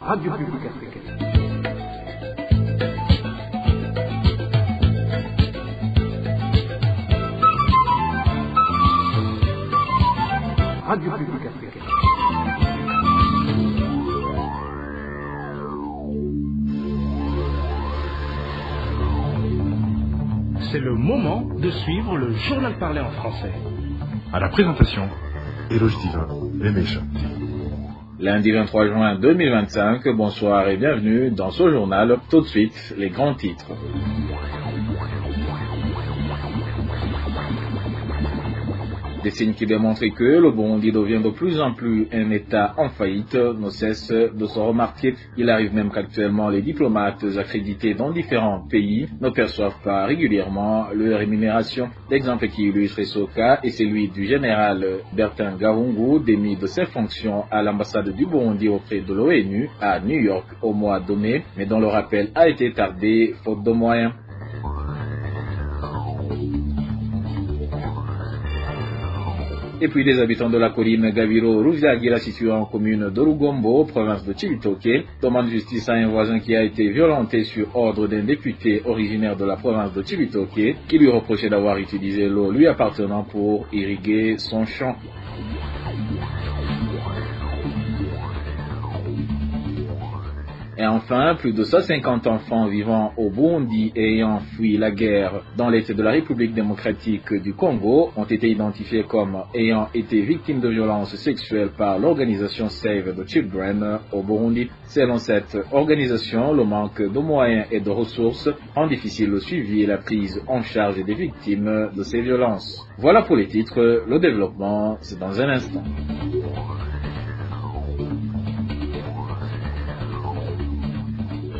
Radio Publique Africaine. Radio Publique Africaine. C'est le moment de suivre le journal parlé en français. À la présentation, Eloge Divin et Mécha. Lundi 23 juin 2025, bonsoir et bienvenue dans ce journal. Tout de suite, les grands titres. Des signes qui démontrent que le Burundi devient de plus en plus un État en faillite ne cessent de se remarquer. Il arrive même qu'actuellement les diplomates accrédités dans différents pays ne perçoivent pas régulièrement leur rémunération. L'exemple qui illustre ce cas est celui du général Bertin Gahungu, démis de ses fonctions à l'ambassade du Burundi auprès de l'ONU à New York au mois de mai, mais dont le rappel a été tardé faute de moyens. Et puis les habitants de la colline Gabiro-Ruviagira située en commune de Rugombo, province de Cibitoke, demandent justice à un voisin qui a été violenté sur ordre d'un député originaire de la province de Cibitoke, qui lui reprochait d'avoir utilisé l'eau lui appartenant pour irriguer son champ. Et enfin, plus de 150 enfants vivant au Burundi et ayant fui la guerre dans l'est de la République démocratique du Congo ont été identifiés comme ayant été victimes de violences sexuelles par l'organisation Save the Children au Burundi. Selon cette organisation, le manque de moyens et de ressources rend difficile le suivi et la prise en charge des victimes de ces violences. Voilà pour les titres, le développement, c'est dans un instant.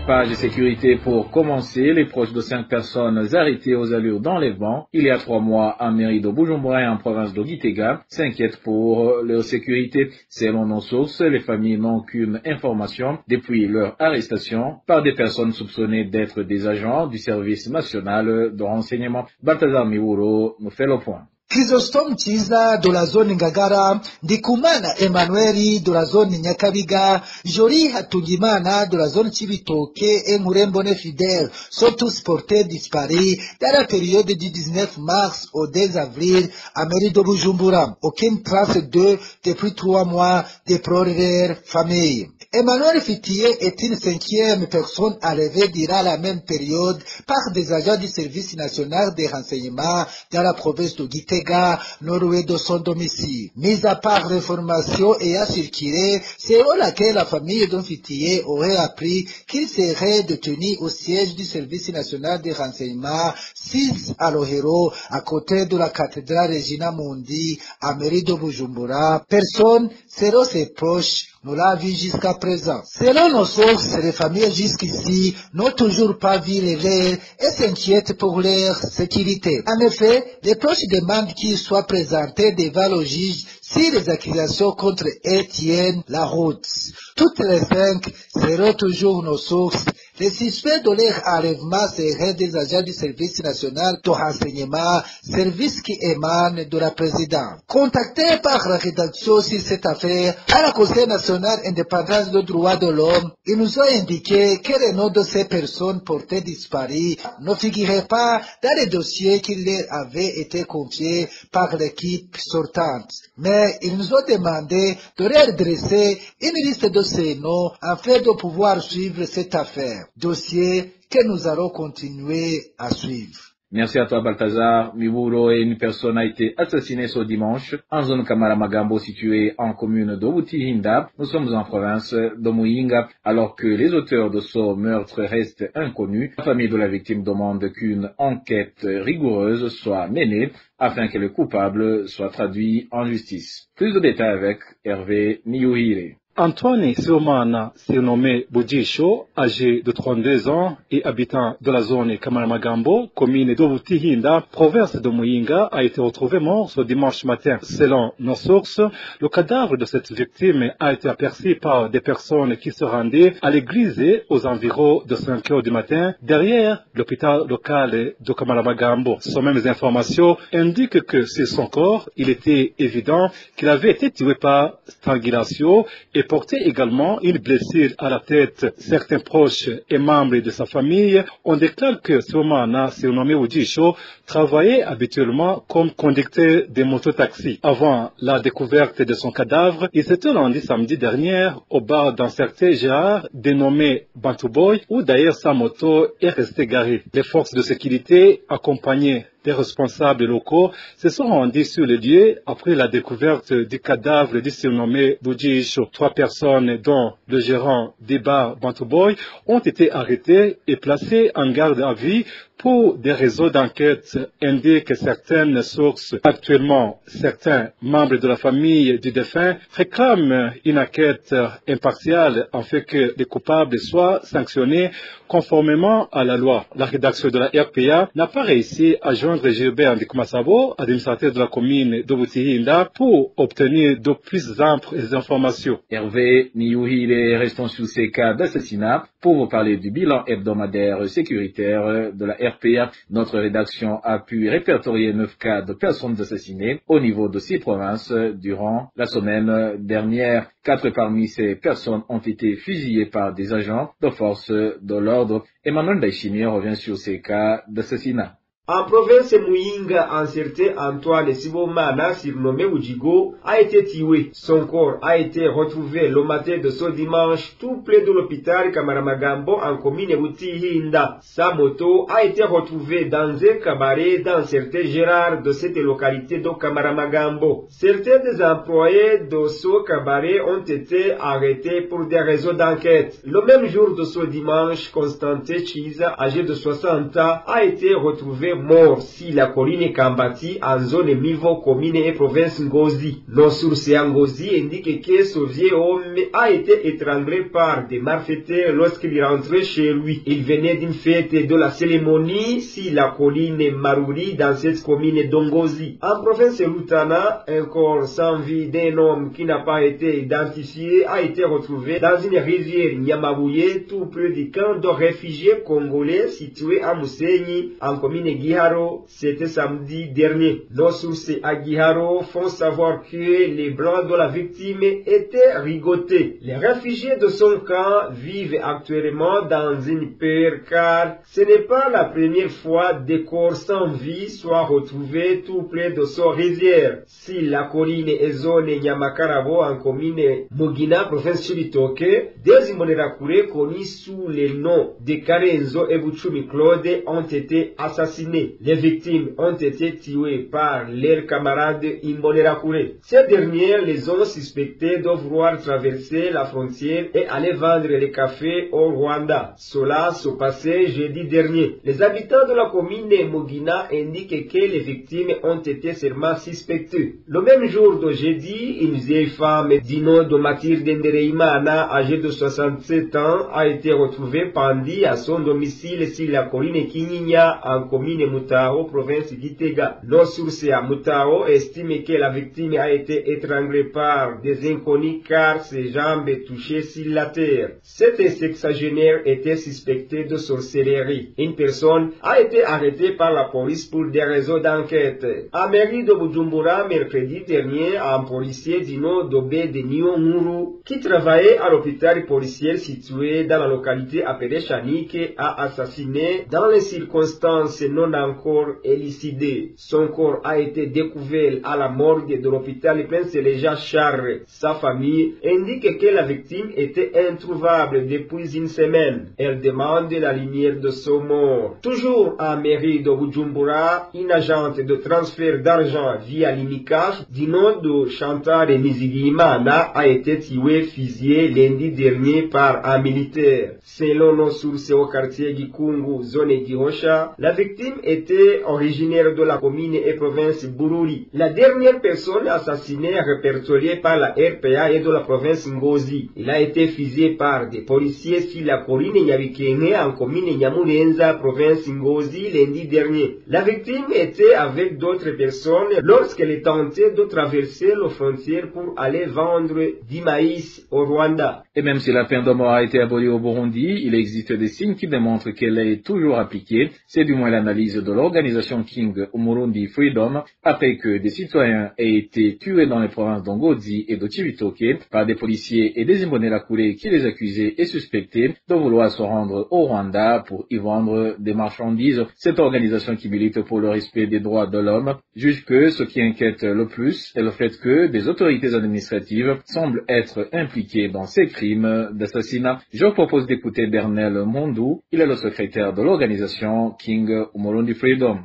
Page de sécurité pour commencer, les proches de 5 personnes arrêtées aux allures d'enlèvement il y a 3 mois en mairie de Bujumbura en province de Gitega s'inquiètent pour leur sécurité. Selon nos sources, les familles n'ont qu'une information depuis leur arrestation par des personnes soupçonnées d'être des agents du service national de renseignement. Balthazar Miwuro nous fait le point. Chrysostome Chiza de la zone Ngagara, Ndikumana Emmanueli de la zone Nyakabiga, Jolie Hatungimana de la zone Cibitoke et Mourembone Fidèle sont tous portés disparus dans la période du 19 mars au 2 avril à mairie de Bujumbura. Aucune trace d'eux depuis 3 mois de leur famille. Emmanuel Fitier est une 5e personne enlevée durant la même période par des agents du service national des renseignements dans la province de Gitega, nord-ouest de son domicile. Mis à part l'information ayant circulé, selon laquelle la famille de Fitier aurait appris qu'il serait détenu au siège du service national des renseignements 6 à Lohero, à côté de la cathédrale Regina Mundi, à mairie de Bujumbura. Personne, selon ses proches, nous l'a vu jusqu'à présent. Selon nos sources, les familles jusqu'ici n'ont toujours pas vu les leurs et s'inquiètent pour leur sécurité. En effet, les proches demandent qu'ils soient présentés devant le juge si les accusations contre eux tiennent la route. Toutes les 5 seront toujours nos sources. Les suspects de leur enlèvement seraient des agents du service national de renseignement, service qui émane de la présidence. Contactés par la rédaction sur cette affaire, à la Conseil national indépendance des droits de l'homme, ils nous ont indiqué que les noms de ces personnes portées disparues ne figuraient pas dans les dossiers qui leur avaient été confiés par l'équipe sortante. Mais ils nous ont demandé de leur dresser une liste de ces noms afin de pouvoir suivre cette affaire. Dossier que nous allons continuer à suivre. Merci à toi Balthazar Miwuro. Et une personne a été assassinée ce dimanche en zone Kamaramagambo située en commune de Butihinda. Nous sommes en province de Muyinga. Alors que les auteurs de ce meurtre restent inconnus, la famille de la victime demande qu'une enquête rigoureuse soit menée afin que le coupable soit traduit en justice. Plus de détails avec Hervé Niyuhire. Antoine Siomana, surnommé Bujisho, âgé de 32 ans et habitant de la zone Kamaramagambo, commune de Butihinda, province de Muyinga, a été retrouvé mort ce dimanche matin. Selon nos sources, le cadavre de cette victime a été aperçu par des personnes qui se rendaient à l'église aux environs de 5 heures du matin, derrière l'hôpital local de Kamaramagambo. Ces mêmes informations indiquent que sur son corps, il était évident qu'il avait été tué par strangulation et portait également une blessure à la tête. Certains proches et membres de sa famille ont déclaré que Sibomana, surnommé Bujisho, travaillait habituellement comme conducteur de mototaxi. Avant la découverte de son cadavre, il s'était rendu samedi dernier au bar d'un certain Gérard dénommé Bantuboy, où d'ailleurs sa moto est restée garée. Les forces de sécurité, accompagnées des responsables locaux, se sont rendus sur le lieu après la découverte du cadavre du surnommé Bujisho. 3 personnes, dont le gérant du bar Bantuboy, ont été arrêtées et placées en garde à vue pour des réseaux d'enquête, indiquent certaines sources. Actuellement, certains membres de la famille du défunt réclament une enquête impartiale afin que les coupables soient sanctionnés conformément à la loi. La rédaction de la RPA n'a pas réussi à joindre Gilbert Ndikumasabo, administrateur de la commune de Butihinda, pour obtenir de plus amples informations. Hervé Niyuhile, restons sur ces cas d'assassinat pour vous parler du bilan hebdomadaire sécuritaire de la RPA. Notre rédaction a pu répertorier 9 cas de personnes assassinées au niveau de 6 provinces durant la semaine dernière. 4 parmi ces personnes ont été fusillées par des agents de force de l'ordre. Emmanuel Daishimie revient sur ces cas d'assassinat. En province Muyinga, un certain Antoine Sibomana, surnommé Ujigo, a été tué. Son corps a été retrouvé le matin de ce dimanche tout près de l'hôpital Kamaramagambo en commune Butihinda. Sa moto a été retrouvée dans un cabaret dans un certain Gérard de cette localité de Kamaramagambo. Certains des employés de ce cabaret ont été arrêtés pour des raisons d'enquête. Le même jour de ce dimanche, Constantin Chiza, âgé de 60 ans, a été retrouvé mort si la colline Kambati en zone Mivo, commune et province Ngozi. Nos sources à Ngozi indiquent que ce vieux homme a été étranglé par des malfaiteurs lorsqu'il rentrait chez lui. Il venait d'une fête de la cérémonie si la colline Maruri dans cette commune d'Ongozi. En province Lutana, un corps sans vie d'un homme qui n'a pas été identifié a été retrouvé dans une rivière Nyamabouye tout près du camp de réfugiés congolais situé à Mousseini en commune Giharo. C'était samedi dernier. Nos sources à Giharo font savoir que les blancs de la victime étaient rigotés. Les réfugiés de son camp vivent actuellement dans une peur car ce n'est pas la première fois des corps sans vie soient retrouvés tout près de son rivière. Si la colline est zone Nyamakarabo en commune Mugina, province Chibitoke, des Imbonerakure connus sous les noms de Karenzo et Buchumi Claude ont été assassinés. Les victimes ont été tuées par leurs camarades Imbonerakure. Ces derniers les ont suspectés de vouloir traverser la frontière et aller vendre les cafés au Rwanda. Cela se passait jeudi dernier. Les habitants de la commune Mugina indiquent que les victimes ont été seulement suspectées. Le même jour de jeudi, une vieille femme du nom de Mathilde Ndereimana, âgée de 67 ans, a été retrouvée pendue à son domicile sur la colline Kinyinya en commune Mutao, province d'Itega. Nos sources à Mutao estiment que la victime a été étranglée par des inconnus car ses jambes touchaient sur la terre. Cet sexagénaire était suspecté de sorcellerie. Une personne a été arrêtée par la police pour des raisons d'enquête. À mairie de Bujumbura, mercredi dernier, un policier du nom d'Obé de Nyonguru, qui travaillait à l'hôpital policier situé dans la localité appelée Chanike, a assassiné dans les circonstances non encore élucidées. Son corps a été découvert à la morgue de l'hôpital Prince-Léja Charles. Sa famille indique que la victime était introuvable depuis une semaine. Elle demande la lumière de son mort. Toujours à mairie de Bujumbura, une agente de transfert d'argent via l'imicage du nom de Chantal Nizigimana a été tuée fusillée lundi dernier par un militaire. Selon nos sources au quartier Gikungu, zone Gihosha, la victime était originaire de la commune et province Bururi. La dernière personne assassinée répertoriée par la RPA est de la province Ngozi. Il a été fusillé par des policiers sur la colline Nyabikenge en commune Nyamurenza, province Ngozi, lundi dernier. La victime était avec d'autres personnes lorsqu'elle tentait de traverser la frontière pour aller vendre du maïs au Rwanda. Et même si la peine de mort a été abolie au Burundi, il existe des signes qui démontrent qu'elle est toujours appliquée. C'est du moins l'analyse de l'organisation King Umurundi Freedom, après que des citoyens aient été tués dans les provinces d'Ongozi et de Cibitoke par des policiers et des Imbonerakure qui les accusaient et suspectaient de vouloir se rendre au Rwanda pour y vendre des marchandises. Cette organisation qui milite pour le respect des droits de l'homme juge que ce qui inquiète le plus est le fait que des autorités administratives semblent être impliquées dans ces crimes d'assassinat. Je propose d'écouter Bernel Mondou, il est le secrétaire de l'organisation King Umurundi Freedom.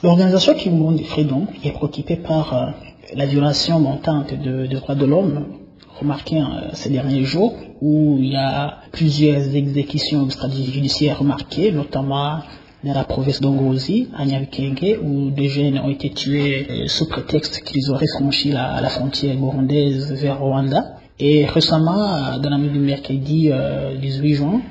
L'organisation King Umurundi Freedom est préoccupée par la violation montante des droits de l'homme remarquée ces derniers jours, où il y a plusieurs exécutions extrajudiciaires remarquées, notamment dans la province d'Ongozi, à Nyabikenge, où des jeunes ont été tués sous prétexte qu'ils auraient franchi la frontière burundaise vers Rwanda. Et récemment, dans la nuit du mercredi 18 juin,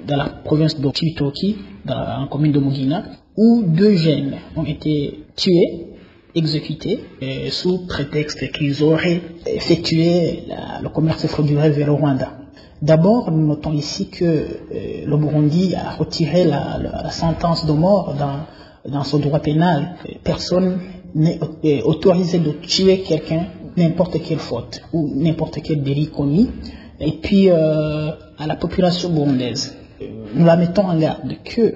dans la province de Cibitoke, dans la commune de Mugina, où deux jeunes ont été tués, exécutés, sous prétexte qu'ils auraient effectué le commerce frauduleux vers le Rwanda. D'abord, nous notons ici que le Burundi a retiré la sentence de mort dans son droit pénal. Personne n'est autorisé de tuer quelqu'un, n'importe quelle faute ou n'importe quel délit commis. Et puis, à la population burundaise, nous la mettons en garde que,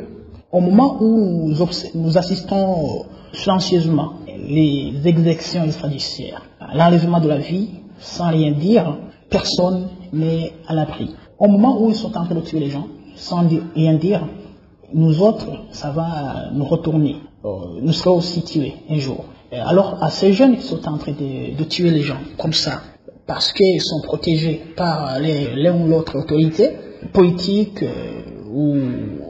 au moment où nous assistons silencieusement les exécutions extrajudiciaires, l'enlèvement de la vie, sans rien dire, personne n'est à l'abri. Au moment où ils sont en train de tuer les gens, sans rien dire, nous autres, ça va nous retourner. Nous serons aussi tués un jour. Alors, à ces jeunes qui sont en train de tuer les gens, comme ça, parce qu'ils sont protégés par l'un ou l'autre autorité, politique ou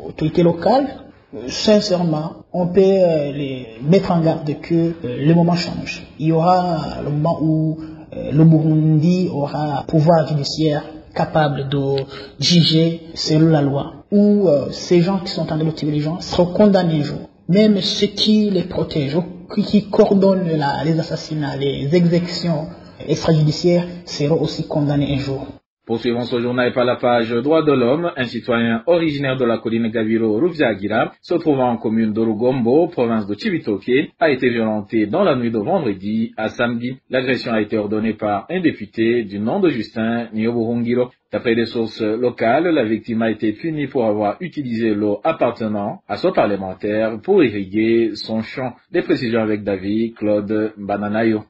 autorité locale, sincèrement, on peut les mettre en garde que le moment change. Il y aura le moment où le Burundi aura un pouvoir judiciaire capable de juger selon la loi, où ces gens qui sont en train de tuer les gens seront condamnés un jour. Même ceux qui les protègent, qui coordonnent les assassinats, les exécutions extrajudiciaires seront aussi condamnés un jour. Poursuivons ce journal par la page Droits de l'homme. Un citoyen originaire de la colline Gabiro Ruvyagira, se trouvant en commune de Rugombo, province de Cibitoke, a été violenté dans la nuit de vendredi à samedi. L'agression a été ordonnée par un député du nom de Justin Niobuhungiro. D'après des sources locales, la victime a été punie pour avoir utilisé l'eau appartenant à ce parlementaire pour irriguer son champ. Des précisions avec David Claude Bananayo.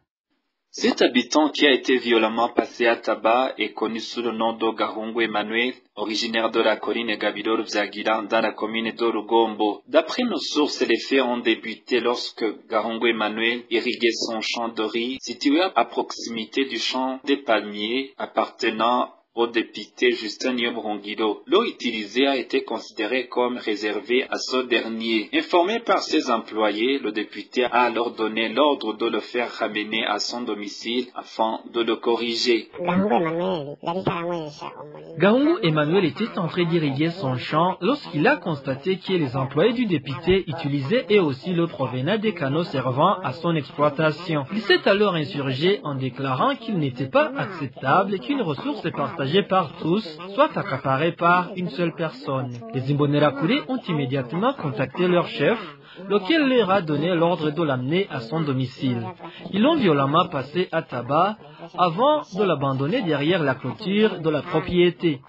Cet habitant qui a été violemment passé à tabac est connu sous le nom de Gahungu Emmanuel, originaire de la colline Gabiro Ruvyagira dans la commune de Rugombo. D'après nos sources, les faits ont débuté lorsque Gahungu Emmanuel irriguait son champ de riz situé à proximité du champ des palmiers appartenant au député Justin Niobuhungiro. L'eau utilisée a été considérée comme réservée à ce dernier. Informé par ses employés, le député a alors donné l'ordre de le faire ramener à son domicile afin de le corriger. Gahungu Emmanuel était en train d'irriguer son champ lorsqu'il a constaté que les employés du député utilisaient et aussi l'eau provenant des canaux servant à son exploitation. Il s'est alors insurgé en déclarant qu'il n'était pas acceptable qu'une ressource partagée par tous soit accaparée par une seule personne. Les Imbonerakure ont immédiatement contacté leur chef, lequel leur a donné l'ordre de l'amener à son domicile. Ils l'ont violemment passé à tabac avant de l'abandonner derrière la clôture de la propriété.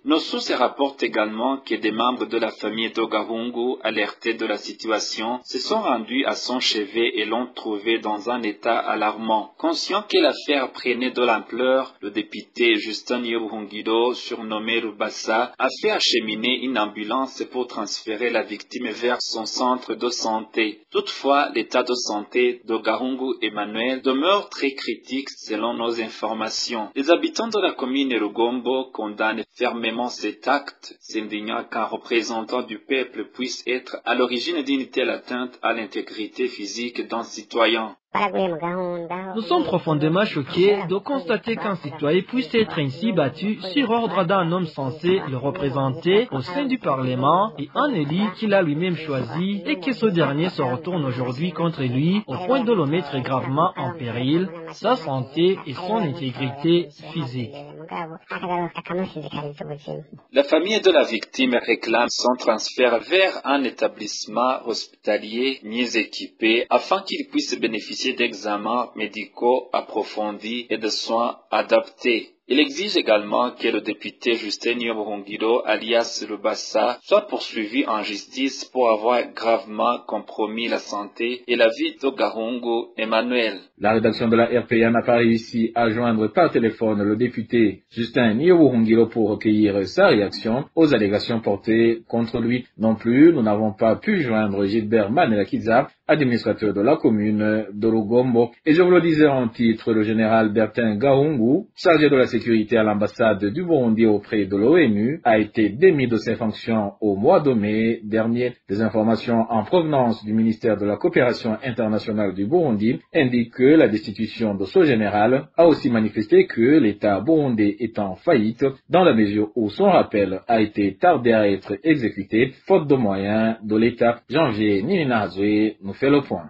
Nos sources rapportent également que des membres de la famille de Gahungu, alertés de la situation, se sont rendus à son chevet et l'ont trouvé dans un état alarmant. Conscient que l'affaire prenait de l'ampleur, le député Justin Niobuhungiro, surnommé Rubassa, a fait acheminer une ambulance pour transférer la victime vers son centre de santé. Toutefois, l'état de santé de Gahungu Emmanuel demeure très critique selon nos informations. Les habitants de la commune Rugombo condamne fermement cet acte, s'indignant qu'un représentant du peuple puisse être à l'origine d'une telle atteinte à l'intégrité physique d'un citoyen. Nous sommes profondément choqués de constater qu'un citoyen puisse être ainsi battu sur ordre d'un homme censé le représenter au sein du Parlement et un élu qu'il a lui-même choisi et que ce dernier se retourne aujourd'hui contre lui au point de le mettre gravement en péril, sa santé et son intégrité physique. La famille de la victime réclame son transfert vers un établissement hospitalier mieux équipé afin qu'il puisse bénéficier d'examens médicaux approfondis et de soins adaptés. Il exige également que le député Justin Nyobohungiro, alias Lubasa, soit poursuivi en justice pour avoir gravement compromis la santé et la vie de Gahungu Emmanuel. La rédaction de la RPA n'a pas réussi à joindre par téléphone le député Justin Nyobohungiro pour recueillir sa réaction aux allégations portées contre lui. Non plus, nous n'avons pas pu joindre Gilbert Manelakiza, administrateur de la commune de Lugombo. Et je vous le disais en titre, le général Bertin Gahungu, chargé de la sécurité à l'ambassade du Burundi auprès de l'ONU, a été démis de ses fonctions au mois de mai dernier. Des informations en provenance du ministère de la coopération internationale du Burundi indiquent que la destitution de ce général a aussi manifesté que l'État burundais est en faillite dans la mesure où son rappel a été tardé à être exécuté, faute de moyens de l'État. Janvier Nininazwe nous fait le point.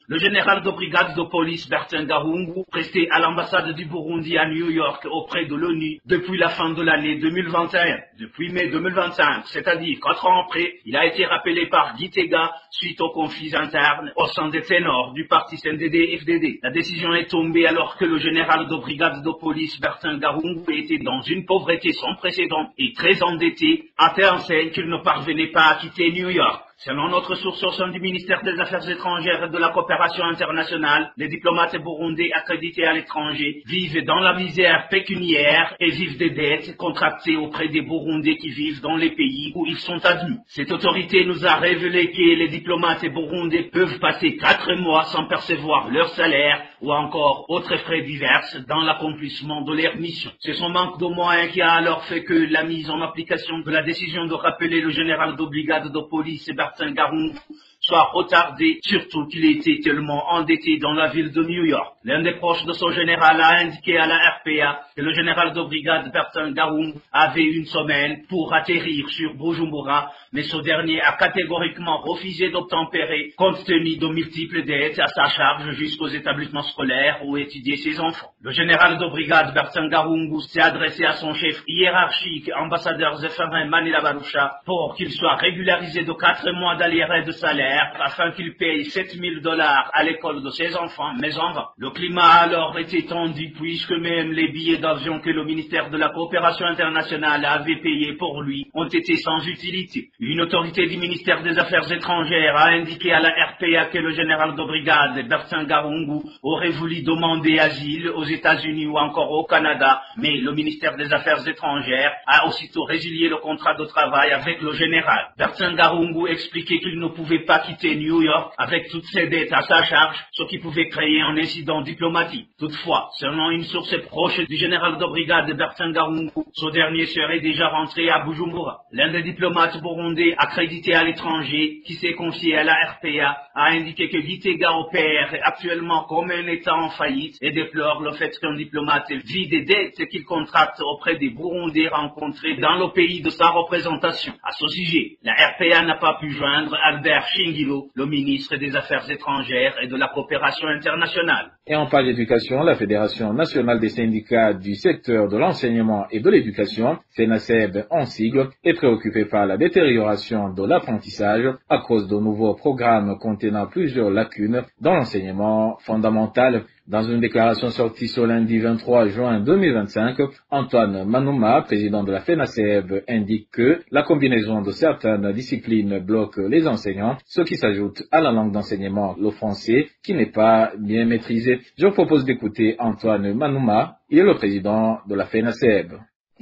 Le général de brigade de police Bertin Gahungu, resté à l'ambassade du Burundi à New York auprès de l'ONU depuis la fin de l'année 2021. Depuis mai 2025, c'est-à-dire 4 ans après, il a été rappelé par Gitega suite aux conflits internes au sein des ténors du parti CNDD-FDD. La décision est tombée alors que le général de brigade de police Bertin Gahungu était dans une pauvreté sans précédent et très endetté, à tel enseigne qu'il ne parvenait pas à quitter New York. Selon notre source au sein du ministère des Affaires étrangères et de la coopération internationale, les diplomates burundais accrédités à l'étranger vivent dans la misère pécuniaire et vivent des dettes contractées auprès des Burundais qui vivent dans les pays où ils sont admis. Cette autorité nous a révélé que les diplomates burundais peuvent passer 4 mois sans percevoir leur salaire ou encore autres frais divers dans l'accomplissement de leur mission. C'est son manque de moyens qui a alors fait que la mise en application de la décision de rappeler le général de brigade de police Bertin Gahungu soit retardé, surtout qu'il était tellement endetté dans la ville de New York. L'un des proches de ce général a indiqué à la RPA que le général de brigade Bertin Gahungu avait une semaine pour atterrir sur Bujumbura, mais ce dernier a catégoriquement refusé d'obtempérer compte tenu de multiples dettes à sa charge jusqu'aux établissements scolaires où étudiaient ses enfants. Le général de brigade Bertin Gahungu s'est adressé à son chef hiérarchique, ambassadeur Zéphirin Manila Barusha, pour qu'il soit régularisé de 4 mois d'arriérés de salaire afin qu'il paye $7,000 à l'école de ses enfants, mais en vain. Le climat a alors été tendu puisque même les billets d'avion que le ministère de la coopération internationale avait payés pour lui ont été sans utilité. Une autorité du ministère des Affaires étrangères a indiqué à la RPA que le général de brigade Bertin Gahungu aurait voulu demander asile aux États-Unis ou encore au Canada, mais le ministère des Affaires étrangères a aussitôt résilié le contrat de travail avec le général. Bertin Gahungu expliquait qu'il ne pouvait pas quitter New York avec toutes ses dettes à sa charge, ce qui pouvait créer un incident diplomatique. Toutefois, selon une source proche du général de brigade Bertin Gahungu, ce dernier serait déjà rentré à Bujumbura. L'un des diplomates burundais accrédités à l'étranger, qui s'est confié à la RPA, a indiqué que Gitega opère actuellement comme un État en faillite et déplore le fait qu'un diplomate vit des dettes qu'il contracte auprès des Burundais rencontrés dans le pays de sa représentation. À ce sujet, la RPA n'a pas pu joindre Albert Shingilo, le ministre des Affaires étrangères et de la coopération internationale. Et en page d'éducation, la Fédération nationale des syndicats du secteur de l'enseignement et de l'éducation, FENASEB en sigle, est préoccupée par la détérioration de l'apprentissage à cause de nouveaux programmes contenant plusieurs lacunes dans l'enseignement fondamental. Dans une déclaration sortie ce lundi 23 juin 2025, Antoine Manouma, président de la FENASEB, indique que la combinaison de certaines disciplines bloque les enseignants, ce qui s'ajoute à la langue d'enseignement, le français, qui n'est pas bien maîtrisé. Je vous propose d'écouter Antoine Manouma, il est le président de la FENASEB.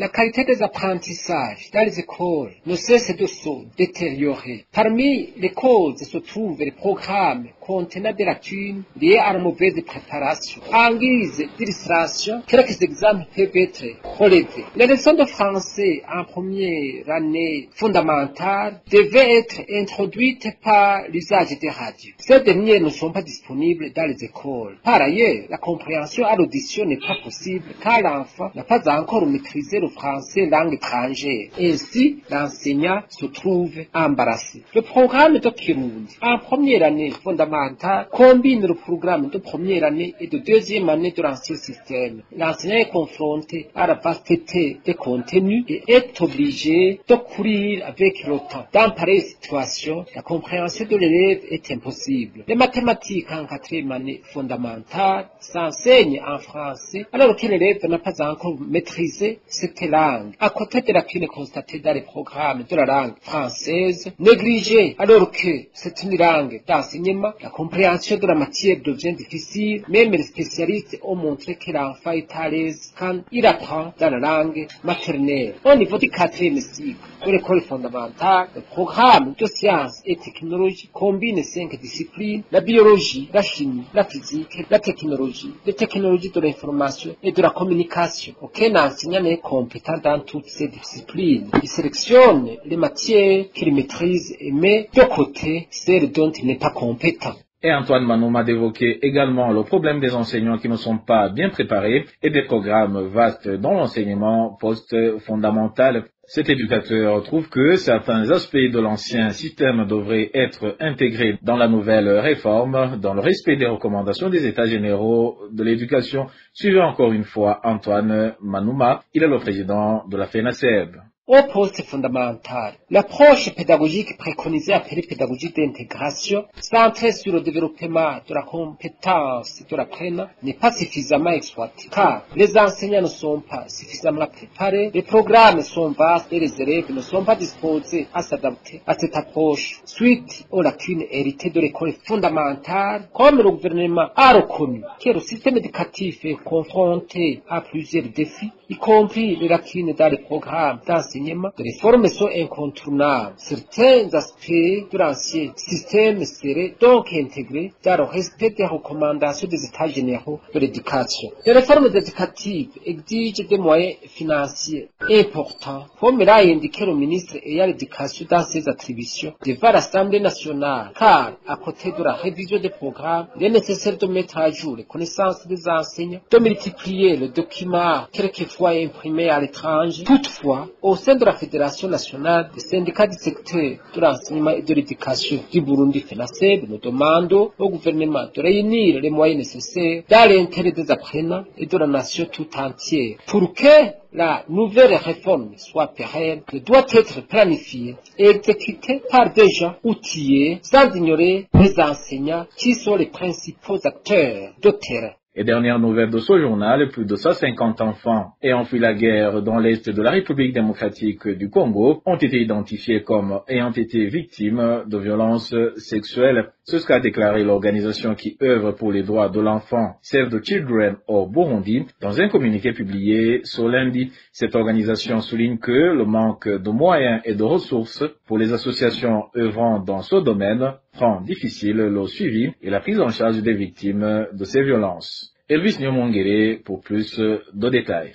La qualité des apprentissages dans les écoles ne cesse de se détériorer. Parmi les causes se trouvent les programmes contenant des lacunes liées à la mauvaise préparation. En guise d'illustration, quelques exemples peuvent être relevés. Les leçons de français en première année fondamentale devaient être introduites par l'usage des radios. Ces dernières ne sont pas disponibles dans les écoles. Par ailleurs, la compréhension à l'audition n'est pas possible car l'enfant n'a pas encore maîtrisé le français langue étrangère. Ainsi, l'enseignant se trouve embarrassé. Le programme de Kirundi en première année fondamentale combine le programme de première année et de deuxième année de l'ancien système. L'enseignant est confronté à la vasteté des contenus et est obligé de courir avec le temps. Dans pareille situation, la compréhension de l'élève est impossible. Les mathématiques en quatrième année fondamentale s'enseignent en français alors que l'élève n'a pas encore maîtrisé cette langue. À côté de la lacunes constatées dans les programmes de la langue française, négligée alors que c'est une langue d'enseignement, la compréhension de la matière devient difficile. Même les spécialistes ont montré que l'enfant est à l'aise quand il apprend dans la langue maternelle. Au niveau du quatrième cycle de l'école fondamentale, le programme de sciences et technologies combine 5 disciplines: la biologie, la chimie, la physique, la technologie, les technologies de l'information et de la communication. Aucun enseignant n'est compétent dans toutes ces disciplines. Il sélectionne les matières qu'il maîtrise et met de côté celles dont il n'est pas compétent. Et Antoine Manouma d'évoquer également le problème des enseignants qui ne sont pas bien préparés et des programmes vastes dans l'enseignement post-fondamental. Cet éducateur trouve que certains aspects de l'ancien système devraient être intégrés dans la nouvelle réforme, dans le respect des recommandations des États généraux de l'éducation. Suivez encore une fois Antoine Manouma, il est le président de la FENASEB. Au poste fondamental, l'approche pédagogique préconisée appelée pédagogie d'intégration, centrée sur le développement de la compétence de l'apprenant, n'est pas suffisamment exploitée, car les enseignants ne sont pas suffisamment préparés, les programmes sont vastes et les élèves ne sont pas disposés à s'adapter à cette approche, suite aux lacunes héritées de l'école fondamentale. Comme le gouvernement a reconnu que le système éducatif est confronté à plusieurs défis, y compris les lacunes dans les programmes d'enseignement, les réformes sont incontournables. Certains aspects de l'ancien système seraient donc intégrés dans le respect des recommandations des États généraux de l'éducation. Les réformes éducatives exigent des moyens financiers importants, comme l'a indiqué le ministre ayant l'éducation dans ses attributions devant l'Assemblée nationale, car à côté de la révision des programmes, il est nécessaire de mettre à jour les connaissances des enseignants, de multiplier les documents quelquefois imprimés à l'étranger. Toutefois, au sein de la Fédération nationale des syndicats du secteur de l'enseignement et de l'éducation du Burundi, FENASEB, nous demandons au gouvernement de réunir les moyens nécessaires dans l'intérêt des apprenants et de la nation tout entière. Pour que la nouvelle réforme soit pérenne, elle doit être planifiée et exécutée par des gens outillés, sans ignorer les enseignants qui sont les principaux acteurs de terrain. Et dernière nouvelle de ce journal, plus de 150 enfants ayant fui la guerre dans l'est de la République démocratique du Congo ont été identifiés comme ayant été victimes de violences sexuelles. C'est ce qu'a déclaré l'organisation qui œuvre pour les droits de l'enfant, Save the Children au Burundi, dans un communiqué publié ce lundi. Cette organisation souligne que le manque de moyens et de ressources pour les associations œuvrant dans ce domaine rend difficile le suivi et la prise en charge des victimes de ces violences. Elvis Nyomongere pour plus de détails.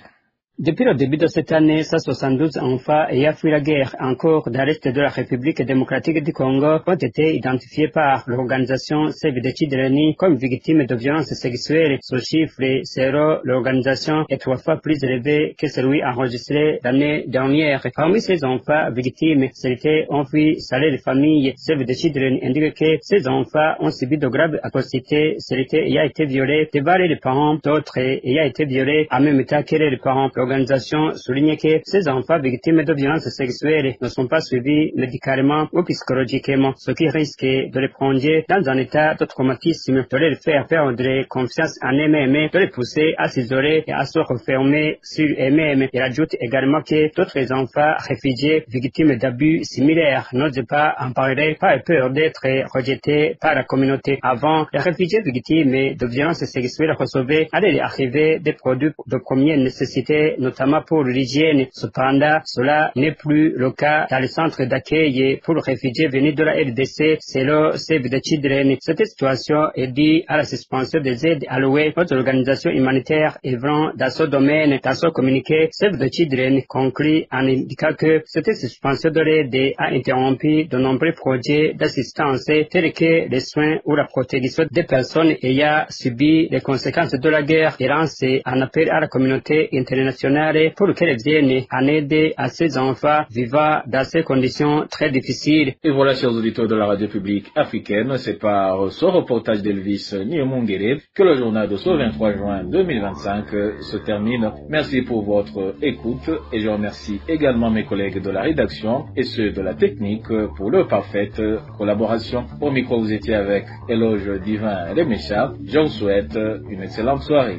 Depuis le début de cette année, 172 enfants ayant fui la guerre encore dans l'est de la République démocratique du Congo ont été identifiés par l'organisation Save the Children comme victimes de violences sexuelles. Ce chiffre, selon l'organisation, est 3 fois plus élevé que celui enregistré l'année dernière. Parmi ces enfants victimes, certains ont fui saler les familles. Save the Children indique que ces enfants ont subi de graves atrocités, certains ayant été violés devant les parents, d'autres ayant été violés en même temps que les parents. L'organisation souligne que ces enfants victimes de violences sexuelles ne sont pas suivis médicalement ou psychologiquement, ce qui risque de les plonger dans un état de traumatisme, de les faire perdre confiance en eux-mêmes, de les pousser à s'isoler et à se refermer sur eux-mêmes. Il ajoute également que d'autres enfants réfugiés victimes d'abus similaires n'osent pas en parler par peur d'être rejetés par la communauté. Avant, les réfugiés victimes de violences sexuelles recevaient à l'arrivée des produits de première nécessité notamment pour l'hygiène. Cependant, cela n'est plus le cas dans les centres d'accueil pour réfugiés venus de la RDC, selon Save the Children. Cette situation est due à la suspension des aides allouées aux organisations humanitaires œuvrant dans ce domaine. Dans son communiqué, Save the Children conclut en indiquant que cette suspension de l'aide a interrompu de nombreux projets d'assistance tels que les soins ou la protection des personnes ayant subi les conséquences de la guerre et lance un appel à la communauté internationale pour qu'elle vienne en aide à ces enfants vivant dans ces conditions très difficiles. Et voilà, chers auditeurs de la radio publique africaine, c'est par ce reportage d'Elvis Niomongere que le journal de ce 23 juin 2025 se termine. Merci pour votre écoute et je remercie également mes collègues de la rédaction et ceux de la technique pour leur parfaite collaboration. Au micro, vous étiez avec Éloge Divin Remécha. Je vous souhaite une excellente soirée.